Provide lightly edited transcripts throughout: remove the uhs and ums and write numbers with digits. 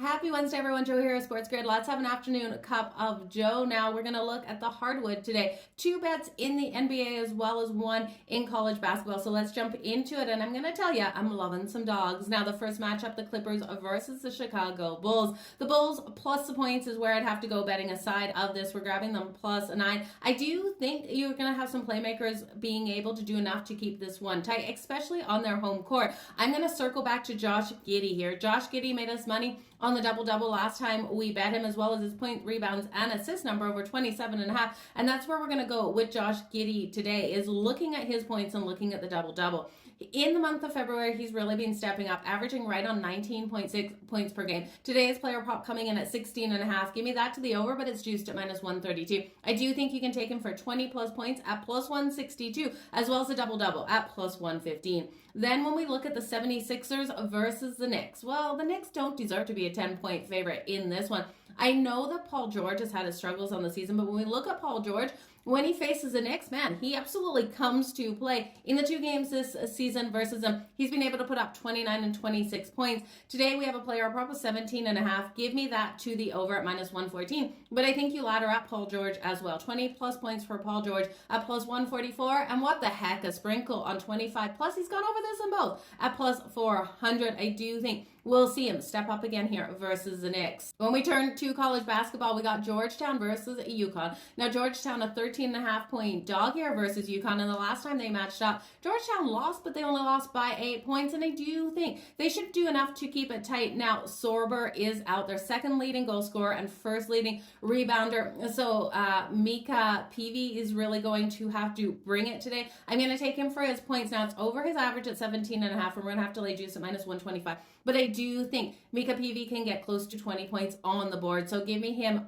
Happy Wednesday, everyone. Jo here at SportsGrid. Let's have an afternoon cup of Joe. Now we're going to look at the hardwood today. 2 bets in the NBA as well as 1 in college basketball. So let's jump into it. And I'm going to tell you, I'm loving some dogs. Now the first matchup, the Clippers versus the Chicago Bulls. The Bulls plus the points is where I'd have to go betting aside of this. We're grabbing them plus 9. I do think you're going to have some playmakers being able to do enough to keep this one tight, especially on their home court. I'm going to circle back to Josh Giddey here. Josh Giddey made us money on the double-double last time we bet him, as well as his point, rebounds, and assist number over 27.5. And that's where we're going to go with Josh Giddey today, is looking at his points and looking at the double-double. In the month of February, he's really been stepping up, averaging right on 19.6 points per game. Today's player prop coming in at 16.5. Give me that to the over, but it's juiced at minus 132. I do think you can take him for 20 plus points at plus 162, as well as a double-double at plus 115. Then when we look at the 76ers versus the Knicks, well, the Knicks don't deserve to be a 10-point favorite in this one. I know that Paul George has had his struggles on the season, but when we look at Paul George, when he faces the Knicks, man, he absolutely comes to play. In the 2 games this season versus them, he's been able to put up 29 and 26 points. Today we have a player prop of 17.5. Give me that to the over at minus 114. But I think you ladder up Paul George as well. 20 plus points for Paul George at plus 144. And what the heck, a sprinkle on 25 plus. He's gone over this in both at plus 400. I do think we'll see him step up again here versus the Knicks. When we turn to college basketball, we got Georgetown versus UConn. Now, Georgetown, a 13.5 point dog here versus UConn. And the last time they matched up, Georgetown lost, but they only lost by 8 points. And I do think they should do enough to keep it tight. Now, Sorber is out, their second leading goal scorer and first leading rebounder. So Mika Peavy is really going to have to bring it today. I'm going to take him for his points. Now, it's over his average at 17.5. And we're going to have to lay juice at minus 125. But I do think Mika Peavy can get close to 20 points on the board. So give me him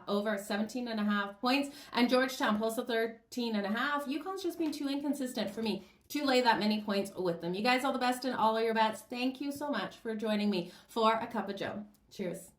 over 17.5 points. And Georgetown plus a 13.5. UConn's just been too inconsistent for me to lay that many points with them. You guys all the best in all of your bets. Thank you so much for joining me for a cup of Joe. Cheers.